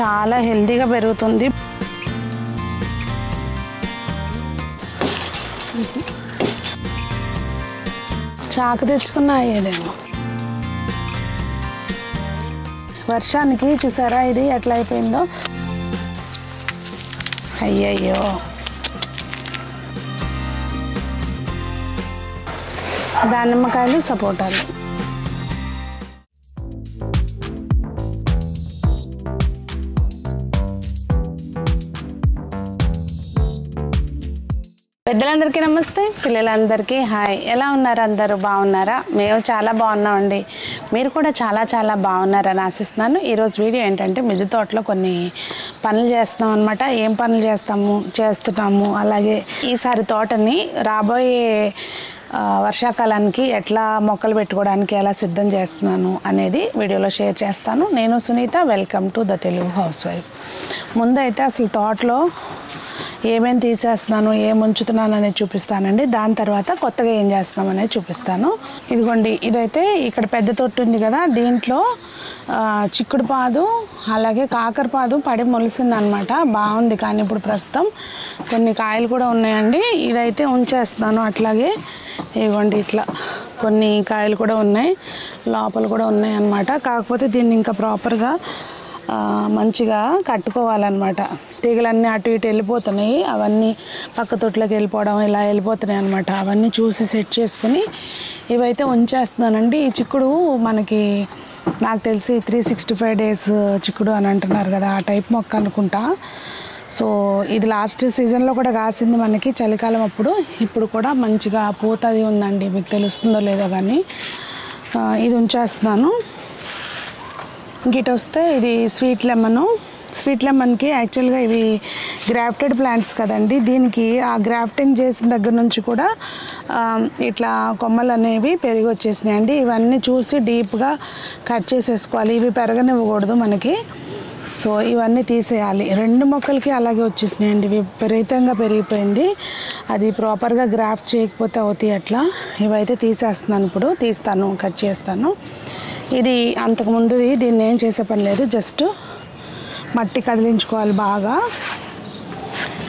చాలా హెల్తీగా పెరుగుతుంది. చాకు తెచ్చుకున్న అయ్యేదేమో. వర్షానికి చూసారా ఇది ఎట్లా అయిపోయిందో. అయ్యయ్యో, దానిమ్మకాయలు, సపోటాలు. పెద్దలందరికీ నమస్తే, పిల్లలందరికీ హాయ్. ఎలా ఉన్నారు? అందరూ బాగున్నారా? మేము చాలా బాగున్నామండి. మీరు కూడా చాలా చాలా బాగున్నారని ఆశిస్తున్నాను. ఈరోజు వీడియో ఏంటంటే మిద్దె తోటలో కొన్ని పనులు చేస్తున్నాం అనమాట. ఏం పనులు చేస్తున్నాము, అలాగే ఈసారి తోటని రాబోయే వర్షాకాలానికి ఎట్లా మొక్కలు పెట్టుకోవడానికి ఎలా సిద్ధం చేస్తున్నాను అనేది వీడియోలో షేర్ చేస్తాను. నేను Sunitha, welcome to the Telugu housewife. ముందైతే అసలు తోటలో ఏమేమి తీసేస్తున్నాను, ఏం ఉంచుతున్నాను అనేది చూపిస్తానండి. దాని తర్వాత కొత్తగా ఏం చేస్తున్నాం అనేది చూపిస్తాను. ఇదిగోండి, ఇదైతే ఇక్కడ పెద్ద తొట్టు ఉంది కదా, దీంట్లో చిక్కుడు పాదు అలాగే కాకరపాదు పడి మొలిసిందనమాట. బాగుంది, కానీ ఇప్పుడు ప్రస్తుతం కొన్ని కాయలు కూడా ఉన్నాయండి. ఇదైతే ఉంచేస్తున్నాను అట్లాగే. ఇదిగోండి ఇట్లా కొన్ని కాయలు కూడా ఉన్నాయి, లోపల కూడా ఉన్నాయి అన్నమాట. కాకపోతే దీన్ని ఇంకా ప్రాపర్గా మంచిగా కట్టుకోవాలన్నమాట. తీగలన్నీ అటు ఇటు వెళ్ళిపోతున్నాయి, అవన్నీ పక్క తొట్లోకి వెళ్ళిపోవడం ఇలా వెళ్ళిపోతున్నాయి అన్నమాట. అవన్నీ చూసి సెట్ చేసుకుని ఇవైతే ఉంచేస్తున్నానండి. ఈ చిక్కుడు మనకి నాకు తెలిసి 365 days చిక్కుడు అని అంటున్నారు కదా, ఆ టైప్ మొక్క అనుకుంటా. సో ఇది లాస్ట్ సీజన్లో కూడా కాసింది మనకి చలికాలం అప్పుడు. ఇప్పుడు కూడా మంచిగా పూతది ఉందండి, మీకు తెలుస్తుందో లేదో కానీ. ఇది ఉంచేస్తున్నాను. గిట్ వస్తే ఇది స్వీట్ లెమను. స్వీట్ లెమన్కి యాక్చువల్గా ఇవి గ్రాఫ్టెడ్ ప్లాంట్స్ కదండి. దీనికి ఆ గ్రాఫ్టింగ్ చేసిన దగ్గర నుంచి కూడా ఇట్లా కొమ్మలు అనేవి పెరిగి వచ్చేసినాయండి. ఇవన్నీ చూసి డీప్గా కట్ చేసేసుకోవాలి, ఇవి పెరగనివ్వకూడదు మనకి. సో ఇవన్నీ తీసేయాలి. 2 మొక్కలకి అలాగే వచ్చేసినాయండి, విపరీతంగా పెరిగిపోయింది. అది ప్రాపర్గా గ్రాఫ్ట్ చేయకపోతే అవుతాయి అట్లా. ఇవైతే తీసేస్తున్నాను, ఇప్పుడు తీస్తాను, కట్ చేస్తాను. ఇది అంతకుముందుది, దీన్ని ఏం చేసే పని లేదు, జస్ట్ మట్టి కదిలించుకోవాలి బాగా.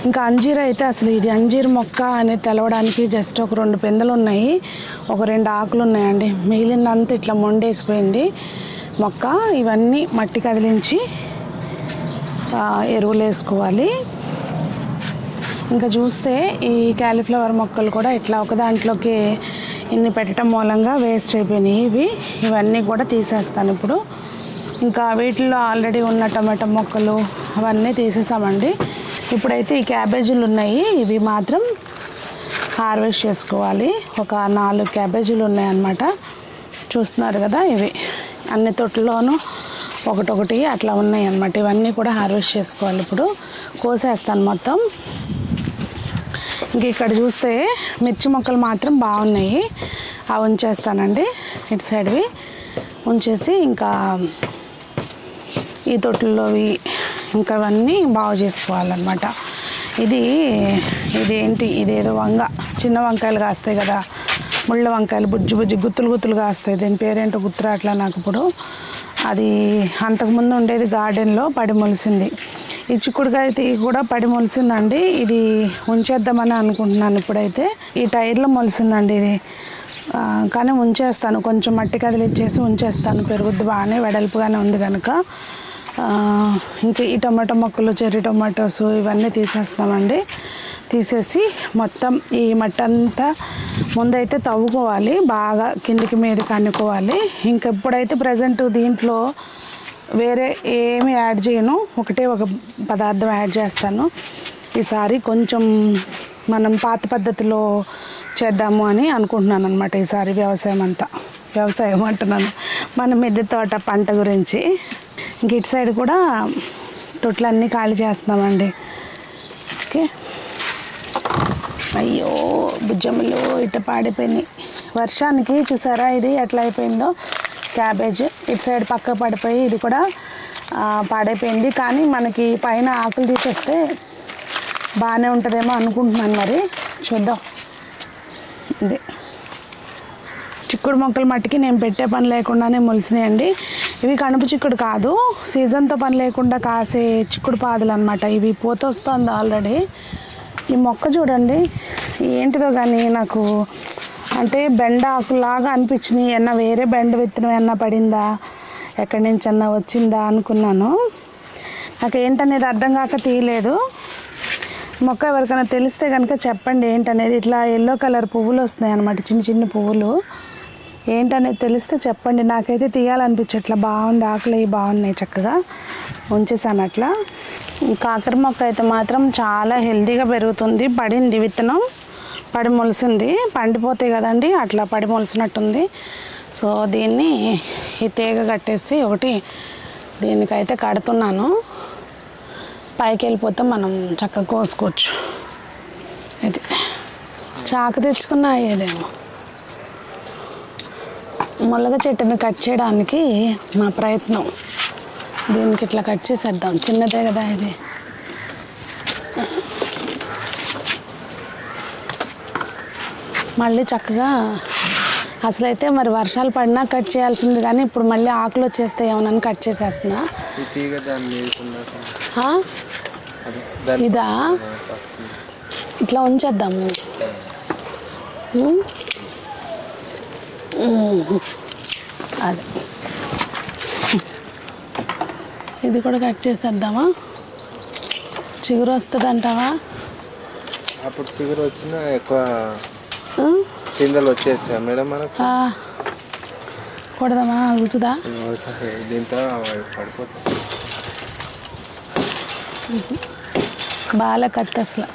ఇంకా అంజీర్ అయితే అసలు ఇది అంజీర్ మొక్క అనేది తెలవడానికి జస్ట్ ఒక 2 పిందెలు ఉన్నాయి, ఒక 2 ఆకులు ఉన్నాయండి. మిగిలిందంతా ఇట్లా మొండేసిపోయింది మొక్క. ఇవన్నీ మట్టి కదిలించి ఎరువులు వేసుకోవాలి. ఇంకా చూస్తే ఈ క్యాలీఫ్లవర్ మొక్కలు కూడా ఇట్లా ఒక దాంట్లోకి ఇన్ని పెట్టడం మూలంగా వేస్ట్ అయిపోయినాయి. ఇవన్నీ కూడా తీసేస్తాను ఇప్పుడు. ఇంకా వీటిల్లో ఆల్రెడీ ఉన్న టమాటా మొక్కలు అవన్నీ తీసేసామండి. ఇప్పుడైతే ఈ క్యాబేజీలు ఉన్నాయి, ఇవి మాత్రం హార్వెస్ట్ చేసుకోవాలి. ఒక 4 క్యాబేజీలు ఉన్నాయన్నమాట, చూస్తున్నారు కదా. ఇవి అన్ని తొట్టుల్లోనూ ఒకటొకటి అట్లా ఉన్నాయి అన్నమాట. ఇవన్నీ కూడా హార్వెస్ట్ చేసుకోవాలి. ఇప్పుడు కోసేస్తాను మొత్తం. ఇంక ఇక్కడ చూస్తే మిర్చి మొక్కలు మాత్రం బాగున్నాయి, అవి ఉంచేస్తానండి. ఇటు సైడ్వి ఉంచేసి ఇంకా ఈ తొట్టుల్లోవి ఇంకా అవన్నీ బాగు చేసుకోవాలన్నమాట. ఇదేంటి, ఇదేదో చిన్న వంకాయలు కాస్తాయి కదా, ముళ్ళ వంకాయలు, బుజ్జి గుత్తులు కాస్తాయి. దీని పేరేంటో గుర్తురాట్లా నాకు ఇప్పుడు. అది అంతకుముందు ఉండేది గార్డెన్లో, పడి మొలిసింది. ఈ చిక్కుడుకాయ కూడా పడి మొలిసిందండి. ఇది ఉంచేద్దామని అనుకుంటున్నాను. ఇప్పుడైతే ఈ టైర్లో మొలిసిందండి ఇది, కానీ ఉంచేస్తాను. కొంచెం మట్టి కదిలిచ్చేసి ఉంచేస్తాను, పెరుగుద్ది బాగానే, వెడల్పుగానే ఉంది కనుక. ఇంకా ఈ టమాటో మొక్కలు, చెర్రీ టొమాటోస్ ఇవన్నీ తీసేస్తామండి. తీసేసి మొత్తం ఈ మట్టి అంతా ముందైతే తవ్వుకోవాలి, బాగా కిందికి మీదకి అనుకోవాలి. ఇంకా ఇప్పుడైతే ప్రజెంట్ దీంట్లో వేరే ఏమి యాడ్ చేయను, ఒకటే ఒక పదార్థం యాడ్ చేస్తాను. ఈసారి కొంచెం మనం పాత పద్ధతిలో చేద్దాము అని అనుకుంటున్నాను అనమాట. ఈసారి వ్యవసాయం అంటున్నాను, మన మిద్దె తోట పంట గురించి. ఇంక ఇటు సైడ్ కూడా తొట్లన్నీ ఖాళీ చేస్తున్నామండి. ఓకే. అయ్యో బుజ్జమ్మలు ఇట్ట పాడిపోయినాయి వర్షానికి. చూసారా ఇది ఎట్లా అయిపోయిందో క్యాబేజ్. ఇటు సైడ్ పక్క పడిపోయి ఇది కూడా పాడైపోయింది. కానీ మనకి పైన ఆకులు తీసేస్తే బాగానే ఉంటుందేమో అనుకుంటున్నాను, మరి చూద్దాం. ఇది చిక్కుడు మొక్కల మట్టికి నేను పెట్టే పని లేకుండానే మొలిసినాయండి. ఇవి కణుపు చిక్కుడు కాదు, సీజన్తో పని లేకుండా కాసే చిక్కుడు పాదులు అనమాట. ఇవి పూత వస్తుంది ఆల్రెడీ. ఈ మొక్క చూడండి ఏంటిదో కానీ నాకు అంటే బెండ ఆకులాగా అనిపించినాయి. ఏమన్నా వేరే బెండ విత్తనం ఏమన్నా పడిందా, ఎక్కడి నుంచి అన్నా వచ్చిందా అనుకున్నాను. నాకు ఏంటనేది అర్థం కాక తీయలేదు. మొక్క ఎవరికైనా తెలిస్తే కనుక చెప్పండి ఏంటనేది. ఇట్లా ఎల్లో కలర్ పువ్వులు వస్తున్నాయి అన్నమాట, చిన్న చిన్న పువ్వులు. ఏంటనేది తెలిస్తే చెప్పండి. నాకైతే తీయాలనిపించట్లా. బాగుంది, ఆకులు అవి బాగున్నాయి, చక్కగా ఉంచేసాను అట్లా. కాకర మొక్క అయితే మాత్రం చాలా హెల్తీగా పెరుగుతుంది. పడింది విత్తనం, పడి మొలిసింది. పండిపోతాయి కదండి, అట్లా పడి మొలిసినట్టుంది. సో దీన్ని ఈ తీగ కట్టేసి ఒకటి దీనికైతే కడుతున్నాను. పైకి వెళ్ళిపోతే మనం చక్కగా కోసుకోవచ్చు. ఇది చాకు తెచ్చుకున్న అయ్యేదేమో. ముల్లగ చెట్టుని కట్ చేయడానికి మా ప్రయత్నం. దీనికి ఇట్లా కట్ చేసేద్దాం, చిన్నదే కదా ఇది. మళ్ళీ చక్కగా అసలైతే మరి వర్షాలు పడినా కట్ చేయాల్సింది, కానీ ఇప్పుడు మళ్ళీ ఆకులు వచ్చేస్తే ఏమన్నా కట్ చేసేస్తున్నా. ఇదా ఇట్లా ఉంచేద్దాము. అదే ఇది కూడా కట్ చేసేద్దామా? చిగురు వస్తుంది అంటావా? అప్పుడు చిగురు వచ్చినా ఎక్కువ చిందలు వచ్చేస్తాయి మేడం మనకు. కొడదామా? అవుతుందా? దీంతో పడిపోతుంది. బాగా కత్తి అసలు.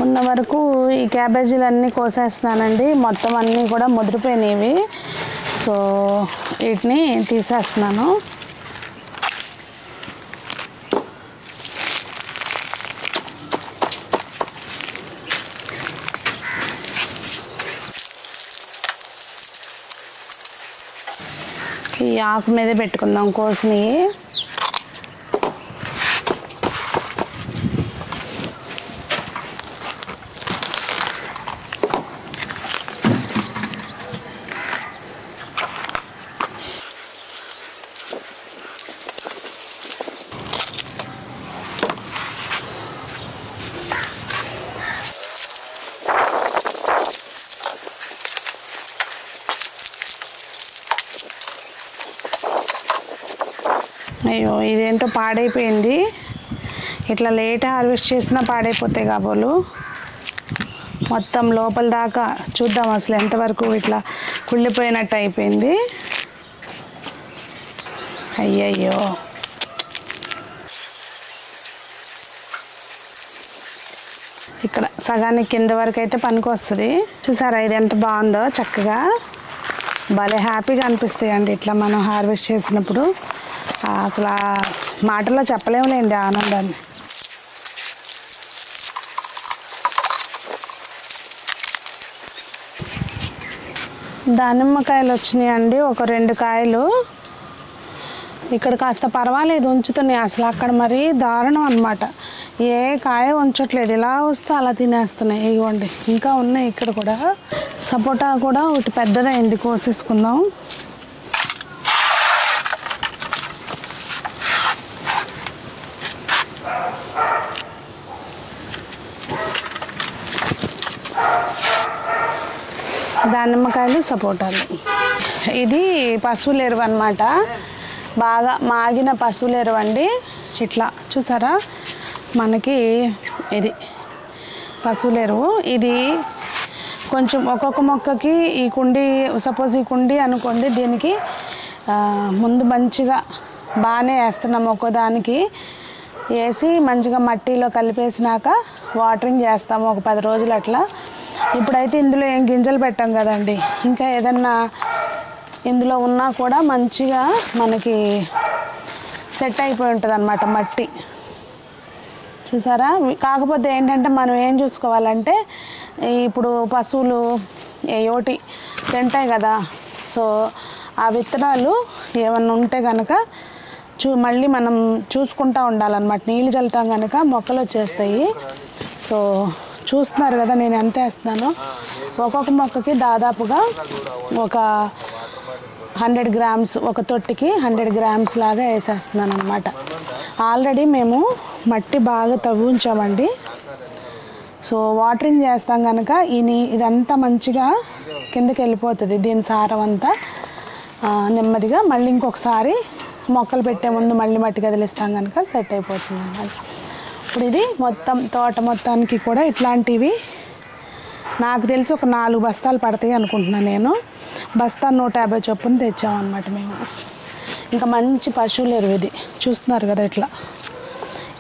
ఉన్న వరకు ఈ క్యాబేజీలు అన్నీ కోసేస్తున్నానండి. మొత్తం అన్నీ కూడా ముదిరిపోయినవి. సో వీటిని తీసేస్తున్నాను. ఈ ఆకు మీద పెట్టుకుందాం కోసినవి. అయ్యో ఇదేంటో పాడైపోయింది. ఇట్లా లేట్ హార్వెస్ట్ చేసినా పాడైపోతాయి కాబోలు. మొత్తం లోపల దాకా చూద్దాం అసలు ఎంతవరకు ఇట్లా కుళ్ళిపోయినట్టు అయిపోయింది. అయ్యయ్యో ఇక్కడ సగానికి కింద వరకు అయితే పనికి వస్తుంది. చూసారా ఇది ఎంత బాగుందో, చక్కగా భలే హ్యాపీగా అనిపిస్తాయి అండి ఇట్లా మనం హార్వెస్ట్ చేసినప్పుడు. అసలు మాటల్లో చెప్పలేములేండి ఆనందాన్ని. దానిమ్మకాయలు వచ్చినాయండి, ఒక 2 కాయలు. ఇక్కడ కాస్త పర్వాలేదు ఉంచుతున్నాయి. అసలు అక్కడ మరీ దారుణం అన్నమాట. ఏ కాయ ఉంచట్లేదు, ఇలా వస్తే అలా తినేస్తున్నాయి. ఇవ్వండి ఇంకా ఉన్నాయి ఇక్కడ కూడా. సపోటా కూడా ఒకటి పెద్దదైంది, కోసేసుకుందాం. దానిమ్మకాయలు, సపోటాలు. ఇది పశువుల ఎరువు అన్నమాట, బాగా మాగిన పశువుల ఎరువు అండి. ఇట్లా చూసారా మనకి ఇది పశువుల ఎరువు. ఇది కొంచెం ఒక్కొక్క మొక్కకి ఈ కుండి, సపోజ్ ఈ కుండి అనుకోండి, దీనికి ముందు మంచిగా బాగానే వేస్తున్నాము. ఒక్కోదానికి వేసి మంచిగా మట్టిలో కలిపేసినాక వాటరింగ్ చేస్తాము ఒక 10 రోజులు అట్లా. ఇప్పుడైతే ఇందులో ఏం గింజలు పెట్టాం కదండి, ఇంకా ఏదన్నా ఇందులో ఉన్నా కూడా మంచిగా మనకి సెట్ అయిపోయి ఉంటుంది అన్నమాట మట్టి. చూసారా? కాకపోతే ఏంటంటే మనం ఏం చూసుకోవాలంటే, ఇప్పుడు పశువులు ఏయోటి తింటాయి కదా, సో ఆ విత్తనాలు ఏమన్నా ఉంటే కనుక మళ్ళీ మనం చూసుకుంటూ ఉండాలన్నమాట. నీళ్ళు చల్లుతాం కనుక మొక్కలు వచ్చేస్తాయి. సో చూస్తున్నారు కదా నేను ఎంత వేస్తున్నాను. ఒక్కొక్క మొక్కకి దాదాపుగా ఒక 100 గ్రామ్స్, ఒక తొట్టికి 100 గ్రామ్స్ లాగా వేసేస్తున్నాను అనమాట. ఆల్రెడీ మేము మట్టి బాగా తవ్వి ఉంచామండి. సో వాటరింగ్ చేస్తాం కనుక ఇదంతా మంచిగా కిందకి వెళ్ళిపోతుంది. దీని సారం అంతా నెమ్మదిగా మళ్ళీ ఇంకొకసారి మొక్కలు పెట్టే ముందు మళ్ళీ మట్టి కదిలిస్తాం కనుక సెట్ అయిపోతుంది అన్నమాట. ఇప్పుడు ఇది మొత్తం తోట మొత్తానికి కూడా ఇట్లాంటివి నాకు తెలిసి ఒక 4 బస్తాలు పడతాయి అనుకుంటున్నాను నేను. బస్తా 150 చొప్పున తెచ్చామన్నమాట మేము. ఇంకా మంచి పశువుల ఎరువు ఇది చూస్తున్నారు కదా ఇట్లా.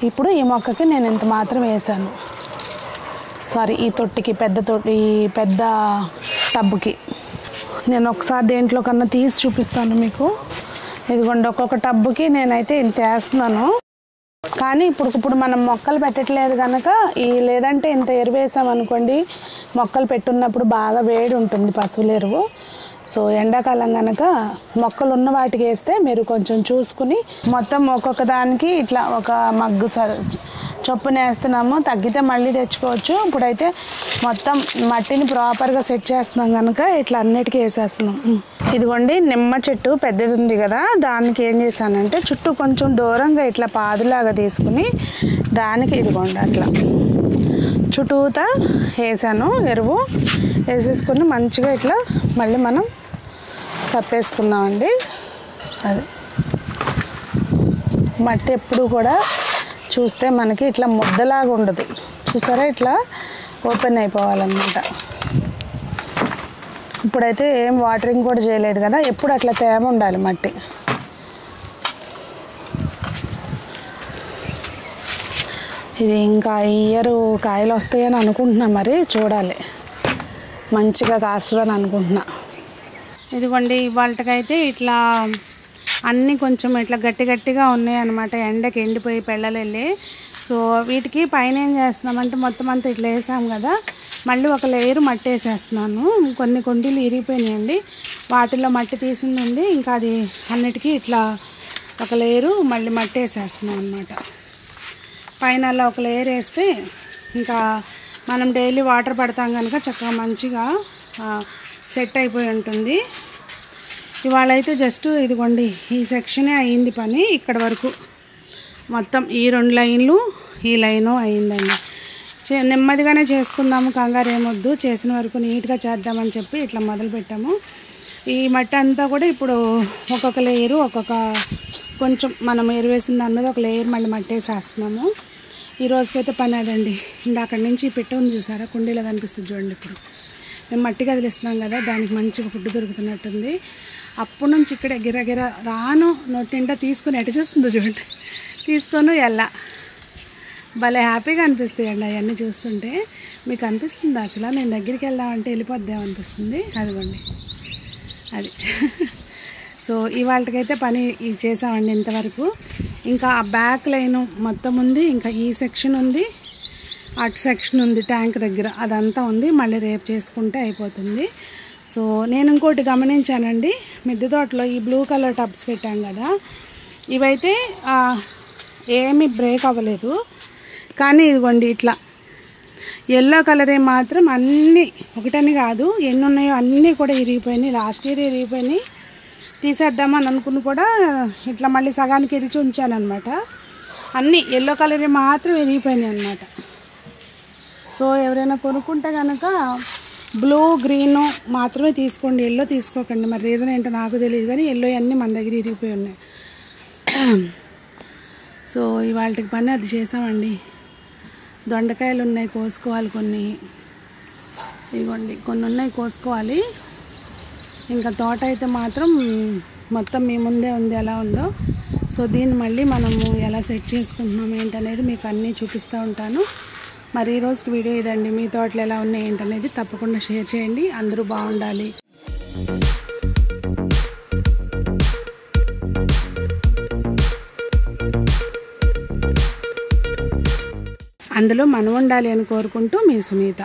ఇప్పుడు ఈ మొక్కకి నేను ఇంత మాత్రం వేసాను. సారీ, ఈ తొట్టికి పెద్ద టబ్కి నేను ఒకసారి దేంట్లో కన్నా తీసి చూపిస్తాను మీకు. ఇదిగోండి, ఒక్కొక్క టబ్బుకి నేనైతే ఇంత వేస్తున్నాను. కానీ ఇప్పుడు మనం మొక్కలు పెట్టట్లేదు కనుక లేదంటే ఇంత ఎరువు వేసామనుకోండి, మొక్కలు పెట్టున్నప్పుడు బాగా వేడి ఉంటుంది పశువుల ఎరువు. సో ఎండాకాలం కనుక మొక్కలు ఉన్న వాటికి వేస్తే మీరు కొంచెం చూసుకుని మొత్తం ఒక్కొక్క దానికి ఇట్లా ఒక మగ్గు చొప్పున వేస్తున్నాము. తగ్గితే మళ్ళీ తెచ్చుకోవచ్చు. ఇప్పుడైతే మొత్తం మట్టిని ప్రాపర్గా సెట్ చేస్తున్నాం కనుక ఇట్లా అన్నిటికీ వేసేస్తున్నాం. ఇదిగోండి, నిమ్మ చెట్టు పెద్దది ఉంది కదా, దానికి ఏం చేశానంటే చుట్టూ కొంచెం దూరంగా ఇట్లా పాదులాగా తీసుకుని దానికి ఇదిగోండి అట్లా చుట్టూతా వేసాను. ఎరువు వేసేసుకుని మంచిగా ఇట్లా మళ్ళీ మనం కప్పేసుకుందామండి. అది మట్టి ఎప్పుడు కూడా చూస్తే మనకి ఇట్లా ముద్దలాగా ఉండదు, చూసారా, ఇట్లా ఓపెన్ అయిపోవాలన్నమాట. ఇప్పుడైతే ఏం వాటరింగ్ కూడా చేయలేదు కదా, ఎప్పుడు అట్లా తేమ ఉండాలి మట్టి. ఇది ఇంకా ఈ ఇయర్ కాయలు వస్తాయని అనుకుంటున్నా, మరి చూడాలి. మంచిగా కాస్తుందని అనుకుంటున్నా. ఇదిగోండి, ఇవాళకైతే ఇట్లా అన్నీ కొంచెం ఇట్లా గట్టిగా ఉన్నాయి అన్నమాట. ఎండకి ఎండిపోయి పెళ్ళలు వెళ్ళి. సో వీటికి పైన ఏం చేస్తున్నామంటే మొత్తం అంతా ఇట్లా వేసాం కదా, మళ్ళీ ఒక లేయర్ మట్టి వేసేస్తున్నాను. కొన్ని కొండీలు ఇరిగిపోయినాయండి, వాటిల్లో మట్టి తీసింది ఉంది. ఇంకా అది అన్నిటికీ ఇట్లా ఒక లేయరు మళ్ళీ మట్టి వేసేస్తున్నాం అన్నమాట. పైన అలా ఒక లేయర్ వేస్తే ఇంకా మనం డైలీ వాటర్ పడతాం కనుక చక్కగా మంచిగా సెట్ అయిపోయి ఉంటుంది. ఇవాళ అయితే జస్ట్ ఇదిగోండి ఈ సెక్షనే అయ్యింది పని. ఇక్కడ వరకు మొత్తం ఈ 2 లైన్లు ఈ లైను అయ్యిందండి. నెమ్మదిగానే చేసుకుందాము, కంగారు ఏమొద్దు, చేసిన వరకు నీట్గా చేద్దామని చెప్పి ఇట్లా మొదలు పెట్టాము. ఈ మట్టి అంతా కూడా ఇప్పుడు ఒక్కొక్క లేయరు కొంచెం మనం ఎరువేసిన దాని మీద ఒక లేయర్ మళ్ళీ మట్టి వేసేస్తున్నాము. ఈ రోజుకైతే పని అదండి. ఇంకా అక్కడి నుంచి పెట్టు ఉంది చూసారా, కుండీలో కనిపిస్తుంది చూడండి. ఇప్పుడు మేము మట్టి కదిలిస్తున్నాం కదా, దానికి మంచిగా ఫుడ్ దొరుకుతున్నట్టుంది. అప్పటి నుంచి ఇక్కడే గిరగిర రాను నొట్టింటా తీసుకుని ఎటు చూస్తుందో చూడండి, తీసుకొని ఎలా భలే హ్యాపీగా అనిపిస్తాయండి అవన్నీ చూస్తుంటే. మీకు అనిపిస్తుంది అసలు నేను దగ్గరికి వెళ్దామంటే వెళ్ళిపోద్దామనిపిస్తుంది. అదిగోండి అది. సో ఇవాళకైతే పని చేసామండి ఇంతవరకు. ఇంకా ఆ బ్యాక్ లైన్ మొత్తం ఉంది, ఇంకా ఈ సెక్షన్ ఉంది, అటు సెక్షన్ ఉంది ట్యాంక్ దగ్గర, అదంతా ఉంది. మళ్ళీ రేపు చేసుకుంటే అయిపోతుంది. సో నేను ఇంకోటి గమనించానండి, మిద్దె తోటలో ఈ బ్లూ కలర్ టబ్స్ పెట్టాం కదా, ఇవైతే ఏమీ బ్రేక్ అవ్వలేదు. కానీ ఇదిగోండి ఇట్లా ఎల్లో కలరే మాత్రం అన్నీ, ఒకటని కాదు ఎన్ని ఉన్నాయో అన్నీ కూడా ఇరిగిపోయినాయి. లాస్ట్ ఇయర్ ఇరిగిపోయినాయి, తీసేద్దామని అనుకుని కూడా ఇట్లా మళ్ళీ సగానికి ఇరిచి ఉంచాను అనమాట. అన్నీ ఎల్లో కలరే మాత్రం ఇరిగిపోయినాయి అనమాట. సో ఎవరైనా కొనుక్కుంటే కనుక బ్లూ గ్రీను మాత్రమే తీసుకోండి, ఎల్లో తీసుకోకండి. మరి రీజన్ ఏంటో నాకు తెలియదు, కానీ ఎల్లో అన్నీ మన దగ్గర ఇరిగిపోయి ఉన్నాయి. సో ఇవాళకి పని అది చేసామండి. దొండకాయలు ఉన్నాయి, కోసుకోవాలి కొన్ని. ఇవ్వండి కొన్ని ఉన్నాయి, కోసుకోవాలి. ఇంకా తోట అయితే మాత్రం మొత్తం మీ ముందే ఉంది ఎలా ఉందో. సో దీన్ని మళ్ళీ మనము ఎలా సెట్ చేసుకుంటున్నాం ఏంటనేది మీకు అన్నీ చూపిస్తూ ఉంటాను. మరి ఈ రోజుకి వీడియో ఇదండి. మీ తోటలు ఎలా ఉన్నాయి ఏంటనేది తప్పకుండా షేర్ చేయండి. అందరూ బాగుండాలి. అందులో మనం ఉండాలి అని కోరుకుంటూ మీ సునీత.